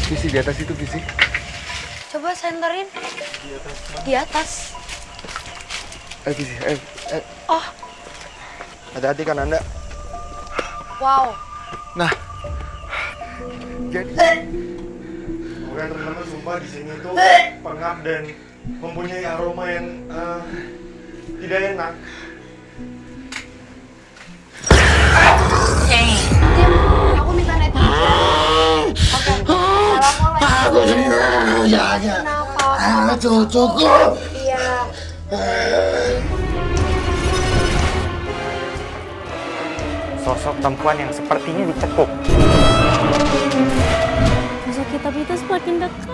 Visi di atas itu, Visi. Coba senterin. Di atas. Di atas. Visi, Oh, hati-hati kan Anda. wow. Nah, jadi bukan teman-teman, sumpah di sini tuh pengap dan mempunyai aroma yang tidak enak. Aku minta netizen. Oke. Assalamualaikum. Kenapa? Cukup. Iya. Sosok perempuan yang sepertinya dicekuk. Sosok kitab itu semakin dekat.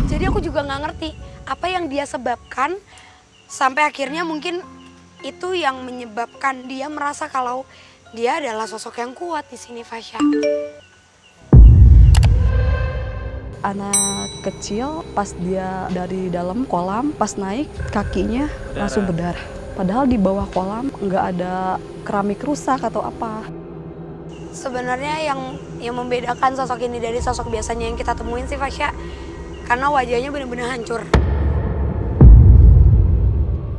Jadi aku juga nggak ngerti apa yang dia sebabkan sampai akhirnya mungkin itu yang menyebabkan dia merasa kalau dia adalah sosok yang kuat di sini, Fasya. Anak kecil pas dia dari dalam kolam, pas naik kakinya langsung berdarah. Padahal di bawah kolam nggak ada keramik rusak atau apa. Sebenarnya yang membedakan sosok ini dari sosok biasanya yang kita temuin sih, Fasya, karena wajahnya benar-benar hancur.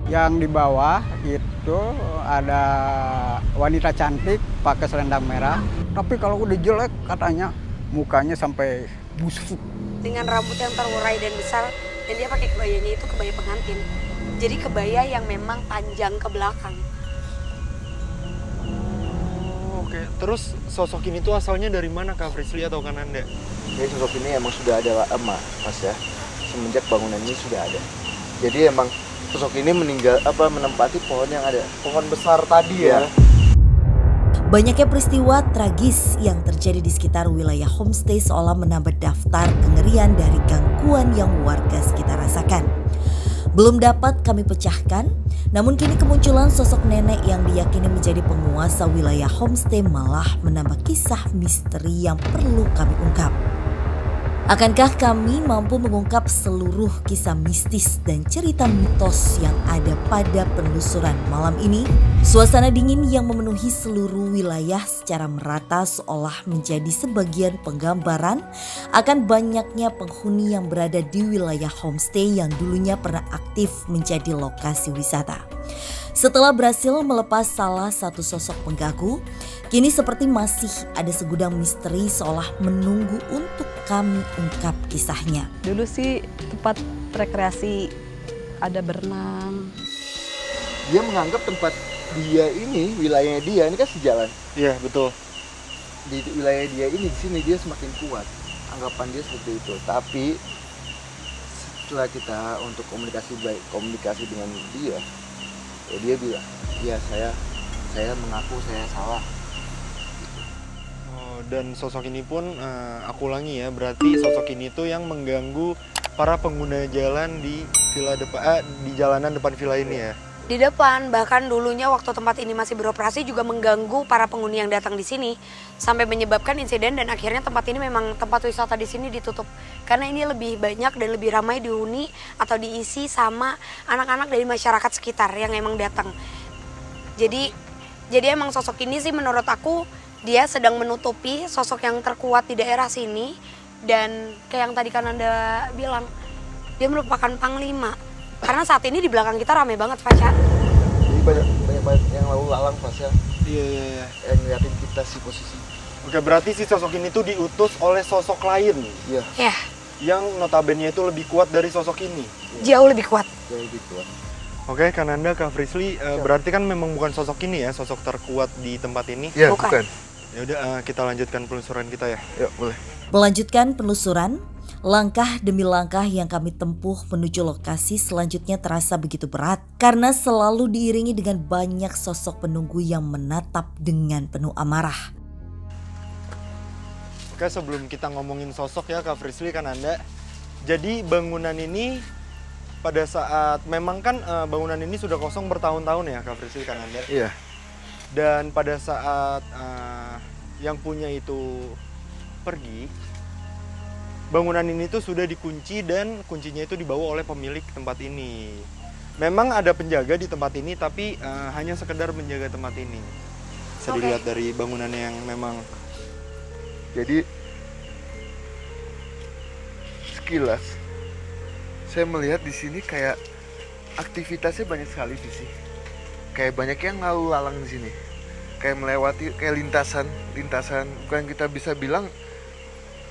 Yang di bawah itu ada wanita cantik pakai selendang merah. Tapi kalau udah jelek katanya mukanya sampai busuk. Dengan rambut yang terurai dan besar, dan dia pakai kebayanya itu kebaya pengantin. Jadi kebaya yang memang panjang ke belakang. Oke, terus sosok ini tuh asalnya dari mana, Kak Frisly atau Kak Nanda? Jadi sosok ini emang sudah ada lama, Mas ya. Semenjak bangunan ini sudah ada. Jadi emang sosok ini menempati pohon yang ada, pohon besar tadi ya. Banyaknya peristiwa tragis yang terjadi di sekitar wilayah homestay seolah menambah daftar kengerian dari gangguan yang warga sekitar rasakan. Belum dapat kami pecahkan, namun kini kemunculan sosok nenek yang diyakini menjadi penguasa wilayah homestay malah menambah kisah misteri yang perlu kami ungkap. Akankah kami mampu mengungkap seluruh kisah mistis dan cerita mitos yang ada pada penelusuran malam ini? Suasana dingin yang memenuhi seluruh wilayah secara merata seolah menjadi sebagian penggambaran akan banyaknya penghuni yang berada di wilayah homestay yang dulunya pernah aktif menjadi lokasi wisata. Setelah berhasil melepas salah satu sosok pengganggu, kini seperti masih ada segudang misteri seolah menunggu untuk kami ungkap kisahnya. Dulu sih tempat rekreasi, ada berenang. Dia menganggap tempat dia ini, wilayahnya dia, ini kan sejalan. Iya, betul. Di wilayah dia ini, di sini dia semakin kuat. Anggapan dia seperti itu. Tapi setelah kita untuk komunikasi dengan dia, ya dia bilang, ya saya mengaku saya salah. Dan sosok ini pun aku ulangi ya, berarti sosok ini tuh yang mengganggu para pengguna jalan di di jalanan depan villa ini ya. Di depan, bahkan dulunya waktu tempat ini masih beroperasi juga mengganggu para penghuni yang datang di sini sampai menyebabkan insiden dan akhirnya tempat ini memang tempat wisata di sini ditutup karena ini lebih banyak dan lebih ramai dihuni atau diisi sama anak-anak dari masyarakat sekitar yang emang datang. Jadi emang sosok ini sih menurut aku dia sedang menutupi sosok yang terkuat di daerah sini dan kayak yang tadi kan Anda bilang dia merupakan panglima. Karena saat ini di belakang kita rame banget, Fasya. Jadi banyak yang lalu lalang Fasya. Iya. Yang ngeliatin kita sih posisi. Oke, berarti si sosok ini tuh diutus oleh sosok lain. Iya. Ya, Yang notabene itu lebih kuat dari sosok ini. jauh lebih kuat. Jauh lebih kuat. Oke, Kak Nanda, Kak Frisly, berarti kan memang bukan sosok ini ya, sosok terkuat di tempat ini. Iya, Bukan. Ya udah, kita lanjutkan penelusuran kita ya. Ya, boleh. Melanjutkan penelusuran, langkah demi langkah yang kami tempuh menuju lokasi selanjutnya terasa begitu berat karena selalu diiringi dengan banyak sosok penunggu yang menatap dengan penuh amarah. Oke, sebelum kita ngomongin sosok ya Kak Frisly, Kak Nanda. Jadi bangunan ini pada saat memang kan bangunan ini sudah kosong bertahun-tahun ya Kak Frisly, Kak Nanda. Iya. Dan pada saat yang punya itu pergi, bangunan ini tuh sudah dikunci dan kuncinya itu dibawa oleh pemilik tempat ini. Memang ada penjaga di tempat ini tapi hanya sekedar menjaga tempat ini. Bisa dilihat dari bangunannya yang memang. Jadi sekilas saya melihat di sini kayak aktivitasnya banyak sekali sih. Kayak banyak yang lalu lalang di sini. Kayak melewati kayak lintasan bukan kita bisa bilang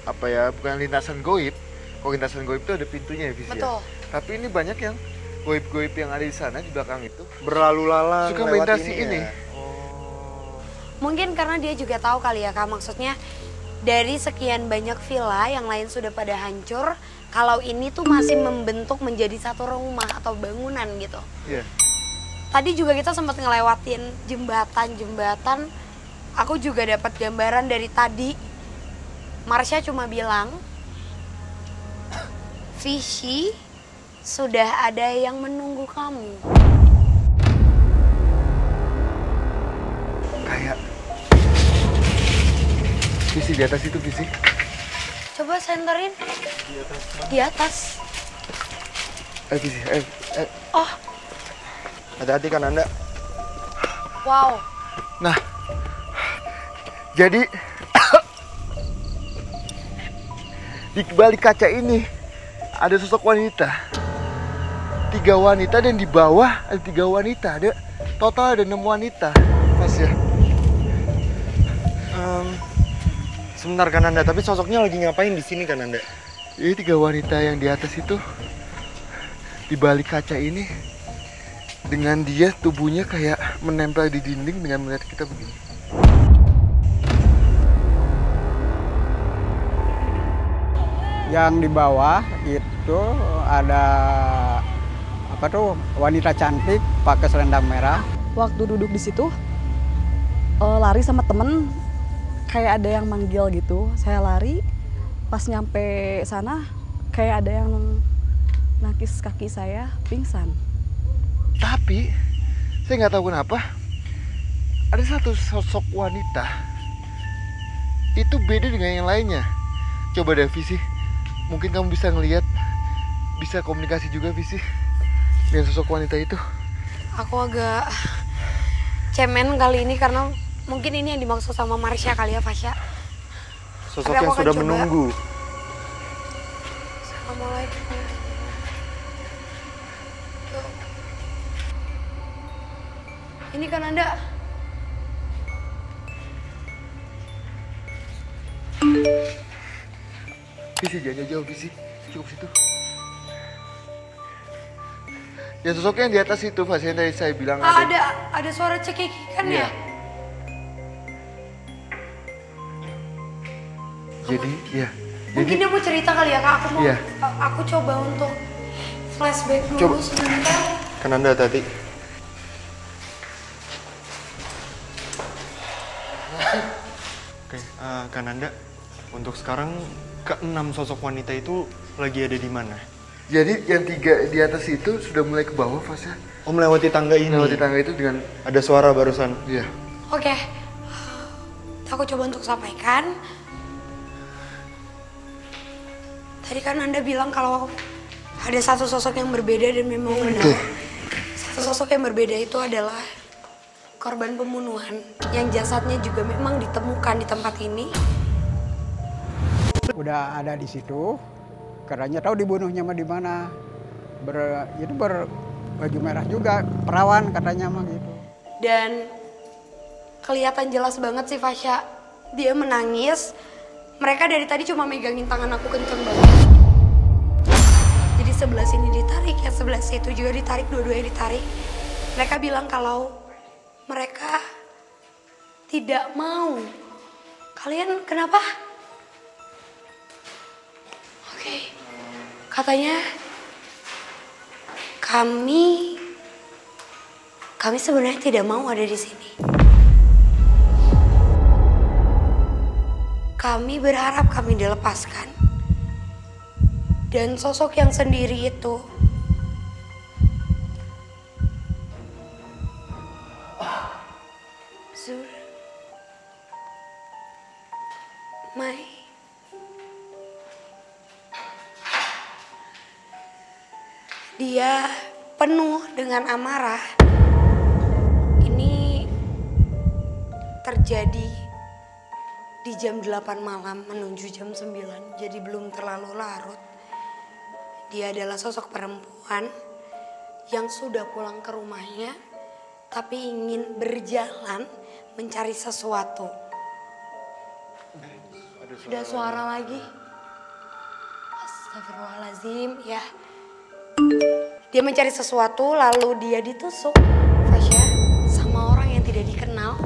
apa ya, bukan lintasan goib. Kalau lintasan goib itu ada pintunya ya, Visi. Betul. Ya? Tapi ini banyak yang goib-goib yang ada di sana di belakang itu Berlalu lalang suka lewat melintasi ini. ya? Oh. Mungkin karena dia juga tahu kali ya Kak, maksudnya dari sekian banyak villa yang lain sudah pada hancur, kalau ini tuh masih membentuk menjadi satu rumah atau bangunan gitu. Iya. Tadi juga kita sempat ngelewatin jembatan. Aku juga dapat gambaran dari tadi. Marsha cuma bilang, Visi, sudah ada yang menunggu kamu. Kayak Visi di atas itu, Visi. Coba senterin. Di atas. Visi, Oh, Hati-hati kan Anda. wow. Nah, jadi di balik kaca ini ada sosok wanita. 3 wanita dan di bawah ada 3 wanita. Ada total ada 6 wanita, Mas ya. Sebentar kan Anda, tapi sosoknya lagi ngapain di sini kan Anda? Ini 3 wanita yang di atas itu di balik kaca ini dengan dia tubuhnya kayak menempel di dinding dengan melihat kita begini. Yang di bawah itu ada apa tuh, wanita cantik pakai selendang merah. Waktu duduk di situ lari sama temen, kayak ada yang manggil gitu. Saya lari, pas nyampe sana kayak ada yang nakis kaki saya, pingsan. Tapi saya nggak tahu kenapa ada satu sosok wanita itu beda dengan yang lainnya. Coba deh Visi, mungkin kamu bisa ngelihat, bisa komunikasi juga Visi dengan sosok wanita itu. Aku agak cemen kali ini karena mungkin ini yang dimaksud sama Marsha kali ya, Fasya. Sosok Tapi aku yang akan sudah coba. menunggu. Assalamualaikum. Ini kan Anda. Visi jangan jauh Visi, cukup situ. Ya sosoknya yang di atas itu, Visi, yang tadi saya bilang Ada suara cekikikan Iya. ya? Jadi, ya. Mungkin dia mau cerita kali ya Kak, Iya. aku coba untuk flashback dulu Coba. sebentar. Kan Anda tadi. Oke, kan Anda, untuk sekarang ke-6 sosok wanita itu lagi ada di mana? Jadi yang 3 di atas itu sudah mulai ke bawah, Visi. Oh, melewati tangga ini. Melewati tangga itu dengan, Ada suara barusan. iya. Oke, aku coba untuk sampaikan. Tadi kan Anda bilang kalau ada satu sosok yang berbeda dan memang benar. Satu sosok yang berbeda itu adalah korban pembunuhan yang jasadnya juga memang ditemukan di tempat ini. Udah ada di situ, katanya tahu dibunuhnya mah di mana. Itu berbaju merah juga, perawan katanya mah gitu. Dan kelihatan jelas banget sih Fasya, dia menangis. Mereka dari tadi cuma megangin tangan aku kenceng banget. Jadi sebelah sini ditarik, yang sebelah situ juga ditarik, dua-duanya ditarik. Mereka bilang kalau mereka tidak mau. Kalian kenapa? Oke, katanya kami sebenarnya tidak mau ada di sini. Kami berharap kami dilepaskan. Dan sosok yang sendiri itu Zur Mai dia penuh dengan amarah. Ini terjadi di jam 8 malam menuju jam 9, jadi belum terlalu larut. Dia adalah sosok perempuan yang sudah pulang ke rumahnya, tapi ingin berjalan mencari sesuatu. Ada suara lagi. Astagfirullahaladzim, ya. Dia mencari sesuatu, lalu dia ditusuk, Fasya, sama orang yang tidak dikenal.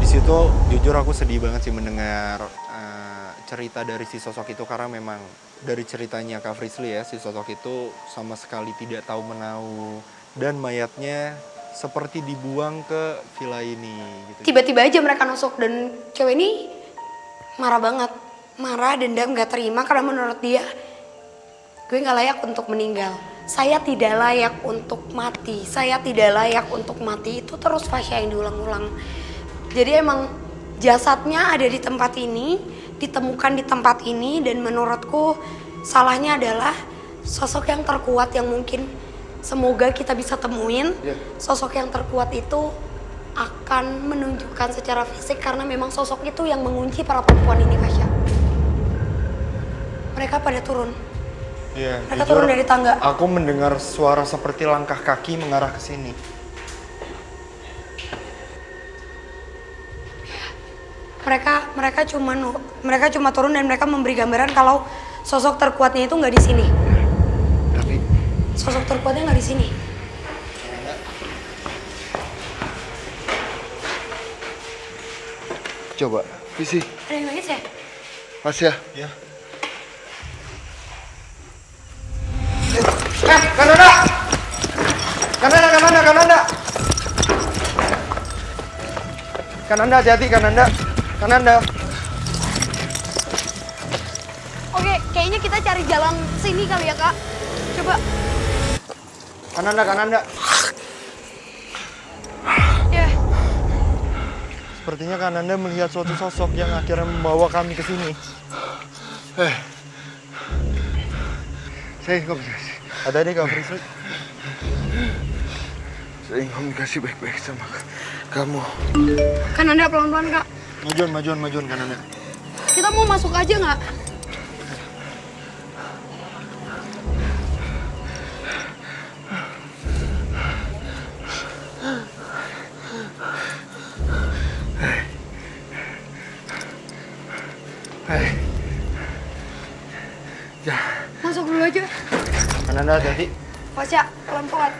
Di situ jujur aku sedih banget sih mendengar cerita dari si sosok itu, karena memang dari ceritanya Kak Frisly ya, si sosok itu sama sekali tidak tahu menahu dan mayatnya seperti dibuang ke villa ini gitu. Tiba-tiba aja mereka nusuk dan cewek ini marah banget. Marah, dendam, gak terima karena menurut dia gue gak layak untuk meninggal. Saya tidak layak untuk mati. Saya tidak layak untuk mati. Itu terus Fasya yang diulang-ulang. Jadi emang jasadnya ada di tempat ini, ditemukan di tempat ini, dan menurutku salahnya adalah sosok yang terkuat yang mungkin semoga kita bisa temuin. Sosok yang terkuat itu akan menunjukkan secara fisik karena memang sosok itu yang mengunci para perempuan ini, Fasya. Mereka pada turun. Iya, Mereka jujur, turun dari tangga. Aku mendengar suara seperti langkah kaki mengarah ke sini. Mereka cuma turun dan mereka memberi gambaran kalau sosok terkuatnya itu nggak di sini. Tapi Sosok terkuatnya nggak di sini. coba, visi, Ada yang nangis ya? Fasya. Ya. Kananda! Kananda! Kananda, hati-hati Kananda. Kananda. Oke, kayaknya kita cari jalan sini kali ya, Kak. Coba. Kananda. Ya. Sepertinya Kananda melihat suatu sosok yang akhirnya membawa kami ke sini. Saya komunikasi. Ada deh Kak Frisly. Saya komunikasi baik-baik sama kamu. Kan Anda pelan-pelan, Kak. Majuan Kananda. Kita mau masuk aja nggak? Ya. Masuk dulu aja. Kananda, hati-hati. Fasya, pelan-pelan.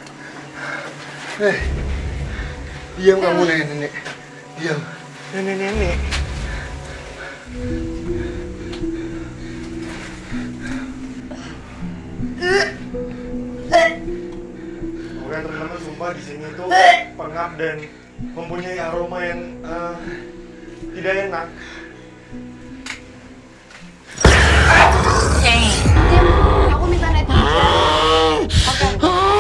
Diam kamu, nenek. Diam. Nenek. Oke teman-teman, sumpah di sini tuh pengap dan mempunyai aroma yang tidak enak. Aku minta netizen. Oke.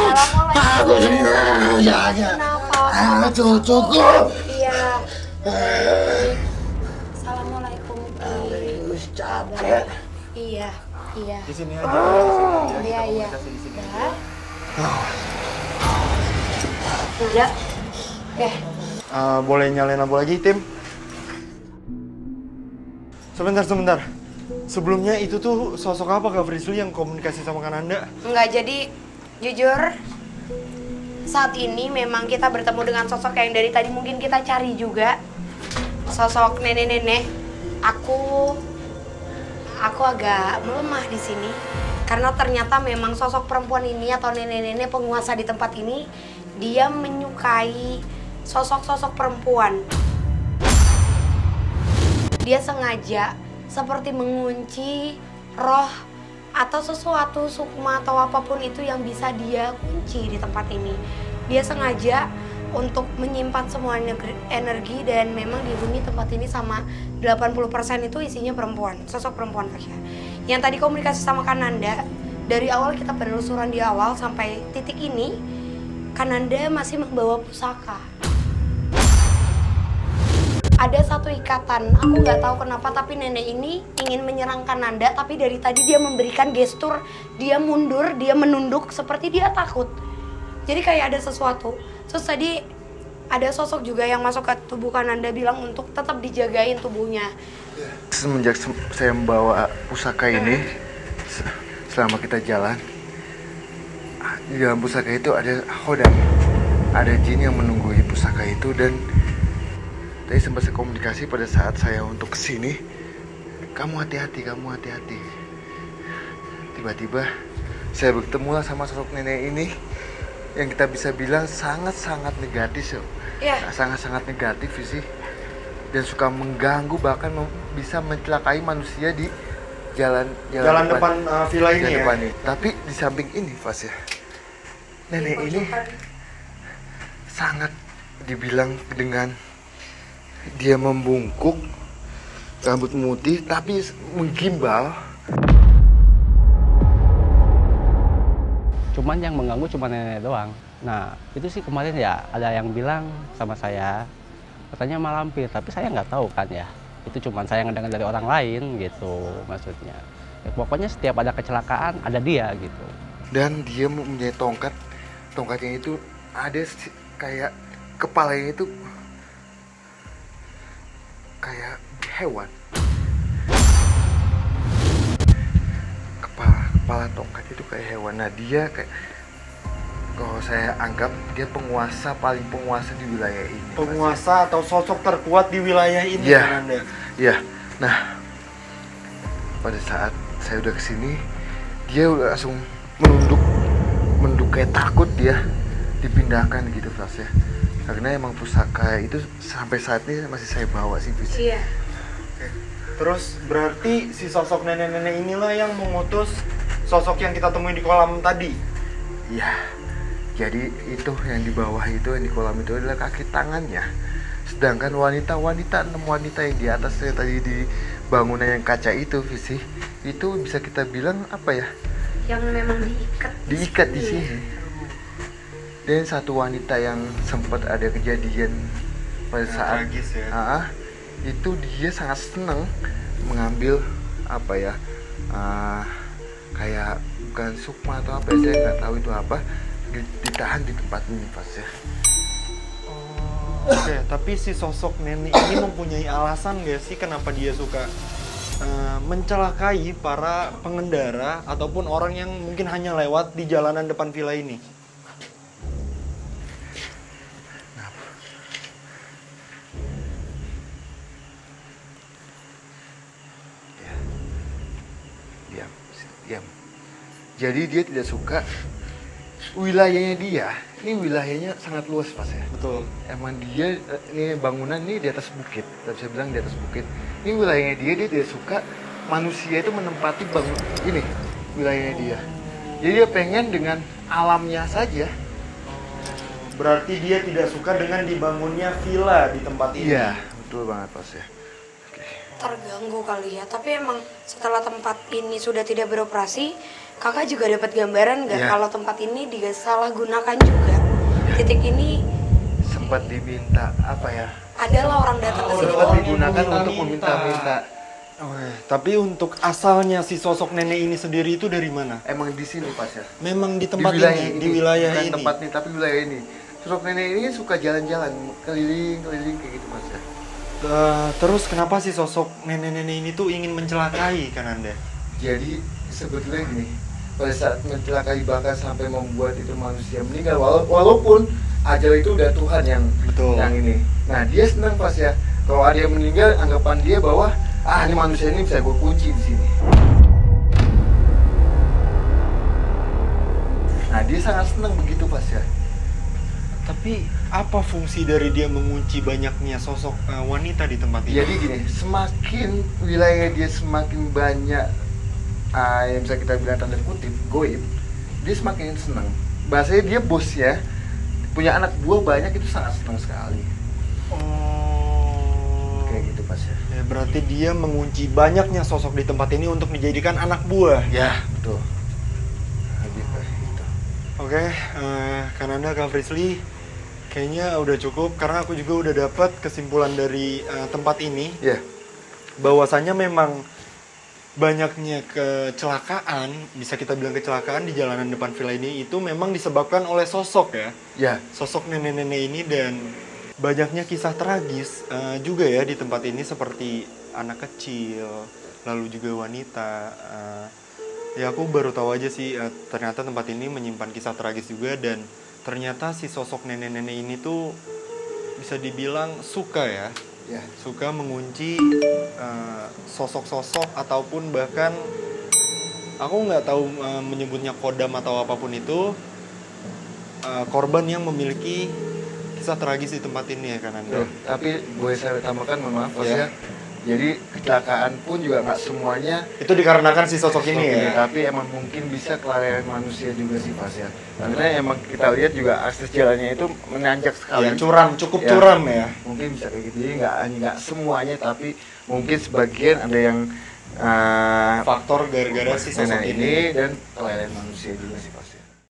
Assalamualaikum. Kenapa? Cukup. Iya. Assalamualaikum. Capek. Iya. Di sini aja. Iya. Udah. Oke. Boleh nyalain lampu lagi, tim? Sebentar. Sebelumnya itu tuh sosok apa Kak Frisly yang komunikasi sama Kananda? Enggak, jadi jujur saat ini memang kita bertemu dengan sosok yang dari tadi mungkin kita cari juga. Sosok nenek-nenek. Aku agak melemah di sini karena ternyata memang sosok perempuan ini atau nenek-nenek penguasa di tempat ini, dia menyukai sosok-sosok perempuan. Dia sengaja seperti mengunci roh atau sesuatu, sukma atau apapun itu yang bisa dia kunci di tempat ini. Dia sengaja untuk menyimpan semua energi dan memang dihuni tempat ini sama 80% itu isinya perempuan, sosok perempuan Fasya. Yang tadi komunikasi sama Kananda, dari awal kita penelusuran di awal sampai titik ini, Kananda masih membawa pusaka. Ada satu ikatan, aku nggak tahu kenapa, tapi nenek ini ingin menyerang Kananda, tapi dari tadi dia memberikan gestur, dia mundur, dia menunduk seperti dia takut. Jadi kayak ada sesuatu. Terus tadi ada sosok juga yang masuk ke tubuh Kananda bilang untuk tetap dijagain tubuhnya. Semenjak saya membawa pusaka ini, selama kita jalan, di dalam pusaka itu ada Hodam, ada jin yang menunggu pusaka itu. Dan tadi sempat saya komunikasi pada saat saya untuk kesini, kamu hati-hati, kamu hati-hati. Tiba-tiba saya bertemu sama sosok nenek ini yang kita bisa bilang sangat-sangat negatif, sangat-sangat negatif sih, dan suka mengganggu, bahkan bisa mencelakai manusia di jalan depan villa ini ya. Tapi di samping ini, Pas ya, nenek ini sangat dibilang dengan dia membungkuk, rambut putih tapi menggimbal. Cuman yang mengganggu cuma nenek doang. Nah itu sih kemarin ya ada yang bilang sama saya, katanya malampir, tapi saya nggak tahu kan ya. Itu cuma saya ngedengar dari orang lain gitu maksudnya. Ya, pokoknya setiap ada kecelakaan ada dia gitu. Dan dia mempunyai tongkat, tongkatnya itu ada kayak kepalanya itu kayak hewan. Kepala tongkat itu kayak hewan. Nah dia kayak, kalau saya anggap dia paling penguasa di wilayah ini. Penguasa atau sosok terkuat di wilayah ini kan Anda? Iya. Nah pada saat saya udah kesini, dia udah langsung menunduk kayak takut, dia dipindahkan gitu Mas ya. Karena emang pusaka itu sampai saat ini masih saya bawa sih Fis. Iya. Terus berarti si sosok nenek-nenek inilah yang mengutus sosok yang kita temui di kolam tadi? Iya. Jadi itu yang di bawah itu, yang di kolam itu adalah kaki tangannya. Sedangkan enam wanita yang di atasnya tadi di bangunan yang kaca itu, Visi, itu bisa kita bilang apa ya? Yang memang diikat di sini. Dan satu wanita yang sempat ada kejadian pada saat tragis ya. Itu dia sangat senang mengambil apa ya? Kayak bukan sukma atau apa, saya nggak tahu itu apa, ditahan di tempat ini Pas ya. Oke, tapi si sosok nenek ini mempunyai alasan nggak sih kenapa dia suka mencelakai para pengendara ataupun orang yang mungkin hanya lewat di jalanan depan villa ini? Diam. Jadi dia tidak suka wilayahnya dia. Ini wilayahnya sangat luas Pas ya. Betul. Emang dia ini bangunan ini di atas bukit. Kita bisa bilang di atas bukit. Ini wilayahnya dia tidak suka manusia itu menempati ini wilayahnya dia. Jadi dia pengen dengan alamnya saja. Berarti dia tidak suka dengan dibangunnya villa di tempat ini. Iya, betul banget Pas ya. Terganggu kali ya, tapi emang setelah tempat ini sudah tidak beroperasi, kakak juga dapat gambaran nggak kalau tempat ini disalahgunakan juga. Titik ini sempat diminta apa ya? Adalah orang datang ke sini. Sempat digunakan untuk meminta-minta. Tapi untuk asalnya si sosok nenek ini sendiri itu dari mana? Emang di sini Pas ya. Memang di tempat ini, di wilayah bukan ini. Tempat ini, tapi wilayah ini. Sosok nenek ini suka jalan-jalan, keliling kayak gitu Mas ya. Terus kenapa sih sosok nenek-nenek ini tuh ingin mencelakai kan Anda? Jadi sebetulnya gini, pada saat mencelakai bahkan sampai membuat itu manusia meninggal, walaupun ajal itu udah Tuhan yang ini. Nah dia senang Pas ya, kalau ada yang meninggal anggapan dia bahwa ini manusia ini bisa gue kunci di sini. Nah dia sangat senang begitu Pas ya. Tapi apa fungsi dari dia mengunci banyaknya sosok wanita di tempat ini? Jadi gini, semakin wilayah dia semakin banyak yang bisa kita bilang tanda kutip goib, dia semakin senang. Bahasanya dia bos ya, punya anak buah banyak, itu sangat senang sekali. Kayak gitu Pas ya. Berarti dia mengunci banyaknya sosok di tempat ini untuk dijadikan anak buah. Ya betul. Gitu. Oke, Kananda, Kak Frisly, kayaknya udah cukup karena aku juga udah dapat kesimpulan dari tempat ini. Bahwasannya memang banyaknya kecelakaan, bisa kita bilang kecelakaan di jalanan depan villa ini itu memang disebabkan oleh sosok ya. Ya. Sosok nenek-nenek ini, dan Banyaknya kisah tragis juga ya di tempat ini, seperti anak kecil, lalu juga wanita. Ya aku baru tahu aja sih, ternyata tempat ini menyimpan kisah tragis juga, dan ternyata si sosok nenek-nenek ini tuh bisa dibilang suka ya, suka mengunci sosok-sosok ataupun bahkan aku nggak tahu menyebutnya kodam atau apapun itu, korban yang memiliki kisah tragis di tempat ini ya kan Anda. Tapi boleh saya tambahkan, mohon maaf Mas ya. Jadi kecelakaan pun juga nggak semuanya itu dikarenakan si sosok ini ya. Tapi emang mungkin bisa kelalaian manusia juga sih Mas ya. Karena emang kita lihat juga akses jalannya itu menanjak sekali. Ya, curam, cukup curam ya. Mungkin bisa kayak gitu. Jadi nggak semuanya, tapi mungkin sebagian ada yang faktor gara-gara si sosok ini dan kelalaian manusia juga sih Pak.